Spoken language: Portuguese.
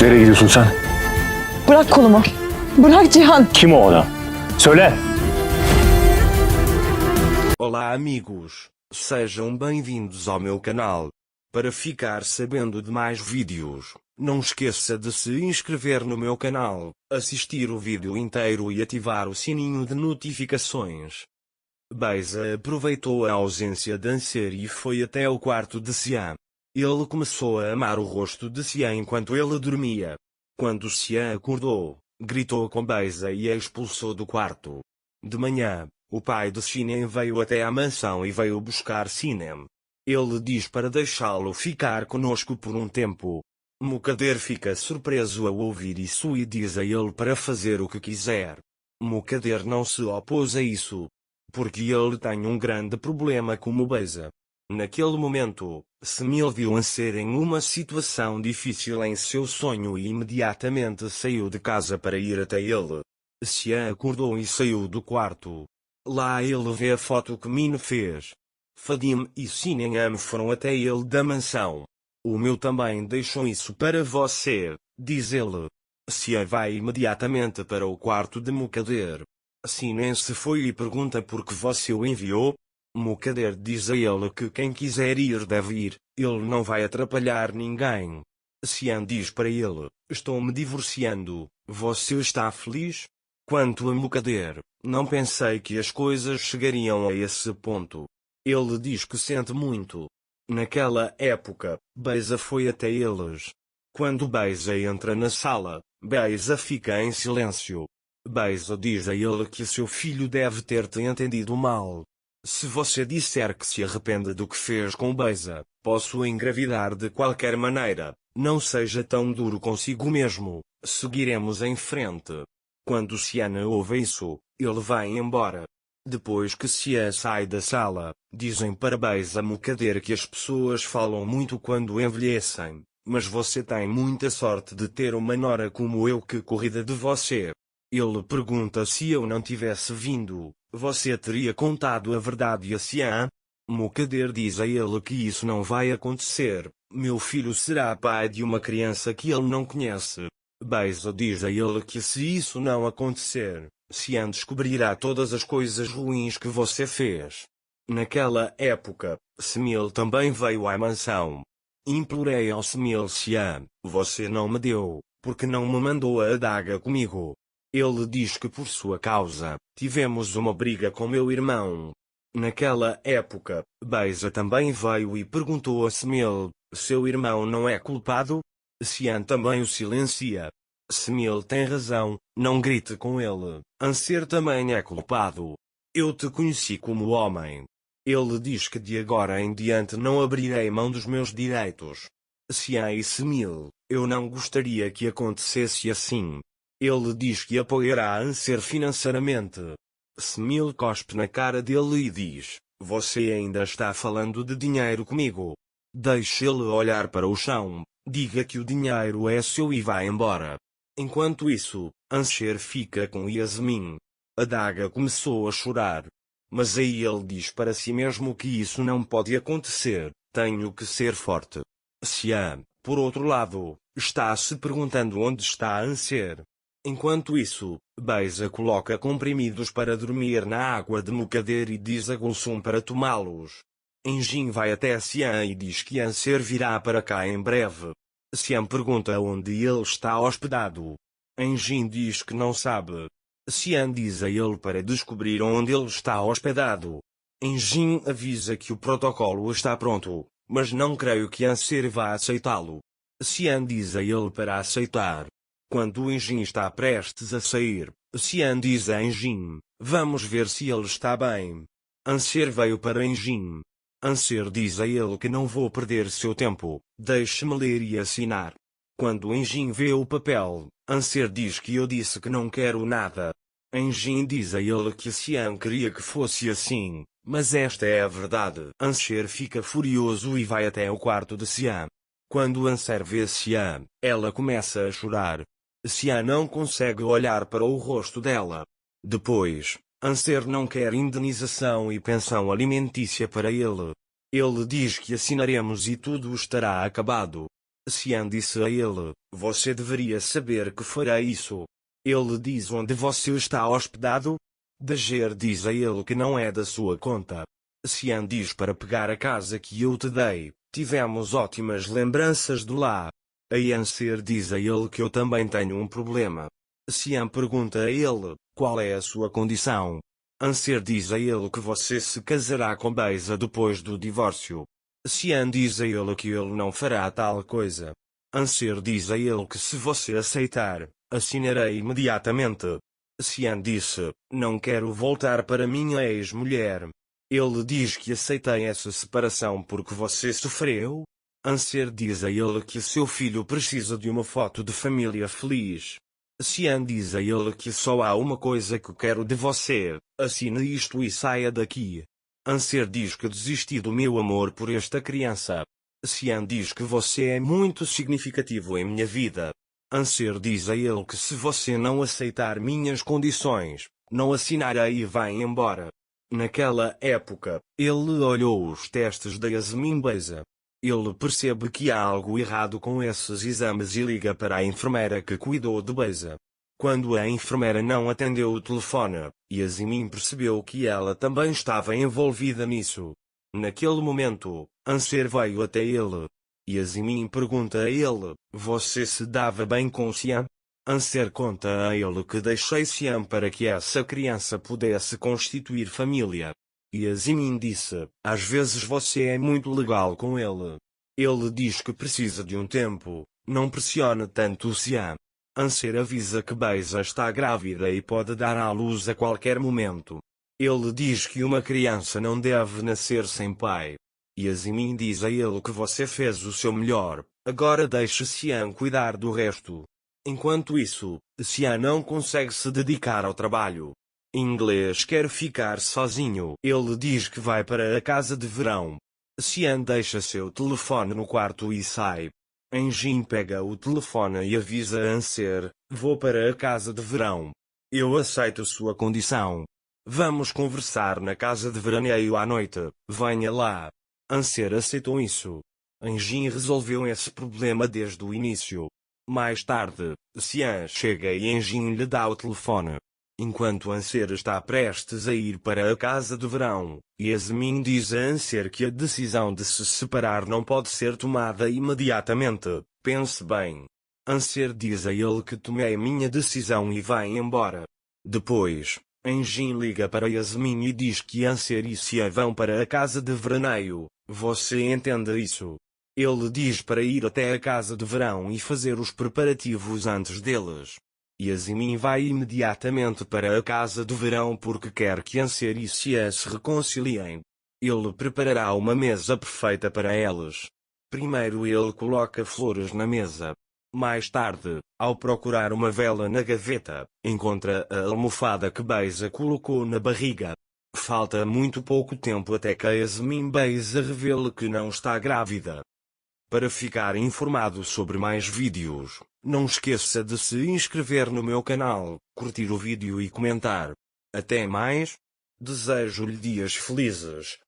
Nereye gidiyorsun sen? Bırak kolumu. Bırak Cihan. Kim o adam? Söyle. Olá amigos, sejam bem-vindos ao meu canal. Para ficar sabendo de mais vídeos, não esqueça de se inscrever no meu canal, assistir o vídeo inteiro e ativar o sininho de notificações. Beisa aproveitou a ausência de Anser e foi até o quarto de Xian. Ele começou a amar o rosto de Xian enquanto ele dormia. Quando Xian acordou, gritou com Beisa e a expulsou do quarto. De manhã, o pai de Sinem veio até a mansão e veio buscar Sinem. Ele diz para deixá-lo ficar conosco por um tempo. Mukader fica surpreso ao ouvir isso e diz a ele para fazer o que quiser. Mukader não se opôs a isso, porque ele tem um grande problema com Beisa. Naquele momento, Semil viu Anser em uma situação difícil em seu sonho e imediatamente saiu de casa para ir até ele. Xian acordou e saiu do quarto. Lá ele vê a foto que Min fez. Fadim e Sinem foram até ele da mansão. O meu também deixou isso para você, diz ele. Xian vai imediatamente para o quarto de Mukader. Sinem se foi e pergunta por que você o enviou. Mukader diz a ele que quem quiser ir deve ir, ele não vai atrapalhar ninguém. Xian diz para ele, estou-me divorciando, você está feliz? Quanto a Mukader, não pensei que as coisas chegariam a esse ponto. Ele diz que sente muito. Naquela época, Beisa foi até eles. Quando Beisa entra na sala, Beisa fica em silêncio. Beisa diz a ele que seu filho deve ter-te entendido mal. Se você disser que se arrepende do que fez com Beisa, posso engravidar de qualquer maneira. Não seja tão duro consigo mesmo. Seguiremos em frente. Quando Xian ouve isso, ele vai embora. Depois que Xian sai da sala, dizem para Beisa Mukader que as pessoas falam muito quando envelhecem, mas você tem muita sorte de ter uma nora como eu que cuida de você. Ele pergunta se eu não tivesse vindo, você teria contado a verdade a Xian? Mukader diz a ele que isso não vai acontecer, meu filho será pai de uma criança que ele não conhece. Beisa diz a ele que se isso não acontecer, Xian descobrirá todas as coisas ruins que você fez. Naquela época, Semil também veio à mansão. Implorei ao Semil Xian, você não me deu, porque não me mandou a adaga comigo. Ele diz que por sua causa, tivemos uma briga com meu irmão. Naquela época, Beisa também veio e perguntou a Semil, seu irmão não é culpado? Xian também o silencia. Semil tem razão, não grite com ele, Anser também é culpado. Eu te conheci como homem. Ele diz que de agora em diante não abrirei mão dos meus direitos. Xian e Semil, eu não gostaria que acontecesse assim. Ele diz que apoiará Anser financeiramente. Semil cospe na cara dele e diz, você ainda está falando de dinheiro comigo. Deixe ele olhar para o chão, diga que o dinheiro é seu e vá embora. Enquanto isso, Anser fica com Yasmin. A Daga começou a chorar. Mas aí ele diz para si mesmo que isso não pode acontecer, tenho que ser forte. Xian, por outro lado, está se perguntando onde está Anser. Enquanto isso, Beisa coloca comprimidos para dormir na água de Mukader e diz a Gulsum para tomá-los. Enjin vai até Xian e diz que Anser virá para cá em breve. Xian pergunta onde ele está hospedado. Enjin diz que não sabe. Xian diz a ele para descobrir onde ele está hospedado. Enjin avisa que o protocolo está pronto, mas não creio que Anser vá aceitá-lo. Xian diz a ele para aceitar. Quando Enjin está prestes a sair, Xian diz a Enjin, vamos ver se ele está bem. Anser veio para Enjin. Anser diz a ele que não vou perder seu tempo, deixe-me ler e assinar. Quando Enjin vê o papel, Anser diz que eu disse que não quero nada. Enjin diz a ele que Xian queria que fosse assim, mas esta é a verdade. Anser fica furioso e vai até o quarto de Xian. Quando Anser vê Xian, ela começa a chorar. Xian não consegue olhar para o rosto dela. Depois, Anser não quer indenização e pensão alimentícia para ele. Ele diz que assinaremos e tudo estará acabado. Xian disse a ele, você deveria saber que farei isso. Ele diz onde você está hospedado? Dager diz a ele que não é da sua conta. Xian diz para pegar a casa que eu te dei, tivemos ótimas lembranças de lá. A Yancer diz a ele que eu também tenho um problema. Xian pergunta a ele, qual é a sua condição? Anser diz a ele que você se casará com Beisa depois do divórcio. Xian diz a ele que ele não fará tal coisa. Anser diz a ele que se você aceitar, assinarei imediatamente. Xian disse, não quero voltar para minha ex-mulher. Ele diz que aceitei essa separação porque você sofreu? Anser diz a ele que seu filho precisa de uma foto de família feliz. Xian diz a ele que só há uma coisa que quero de você, assine isto e saia daqui. Anser diz que desisti do meu amor por esta criança. Xian diz que você é muito significativo em minha vida. Anser diz a ele que se você não aceitar minhas condições, não assinarei e vai embora. Naquela época, ele olhou os testes da Yasmin Beisa. Ele percebe que há algo errado com esses exames e liga para a enfermeira que cuidou de Beisa. Quando a enfermeira não atendeu o telefone, Yasmin percebeu que ela também estava envolvida nisso. Naquele momento, Anser veio até ele. Yasmin pergunta a ele, você se dava bem com Xian? Anser conta a ele que deixei Xian para que essa criança pudesse constituir família. Yasmin disse, às vezes você é muito legal com ele. Ele diz que precisa de um tempo, não pressione tanto Xian. Anser avisa que Beisa está grávida e pode dar à luz a qualquer momento. Ele diz que uma criança não deve nascer sem pai. Yasmin diz a ele que você fez o seu melhor, agora deixe Xian cuidar do resto. Enquanto isso, Xian não consegue se dedicar ao trabalho. Inglês quer ficar sozinho. Ele diz que vai para a casa de verão. Xian deixa seu telefone no quarto e sai. Enjin pega o telefone e avisa Anser, vou para a casa de verão. Eu aceito sua condição. Vamos conversar na casa de veraneio à noite, venha lá. Anser aceitou isso. Enjin resolveu esse problema desde o início. Mais tarde, Xian chega e Enjin lhe dá o telefone. Enquanto Anser está prestes a ir para a casa de verão, Yasmin diz a Anser que a decisão de se separar não pode ser tomada imediatamente, pense bem. Anser diz a ele que tomei minha decisão e vai embora. Depois, Enjin liga para Yasmin e diz que Anser e Xian vão para a casa de veraneio, você entende isso? Ele diz para ir até a casa de verão e fazer os preparativos antes deles. Yasmin vai imediatamente para a casa de verão porque quer que Anser e Xian se reconciliem. Ele preparará uma mesa perfeita para eles. Primeiro ele coloca flores na mesa. Mais tarde, ao procurar uma vela na gaveta, encontra a almofada que Beisa colocou na barriga. Falta muito pouco tempo até que a Yasmin Beisa revele que não está grávida. Para ficar informado sobre mais vídeos, não esqueça de se inscrever no meu canal, curtir o vídeo e comentar. Até mais. Desejo-lhe dias felizes.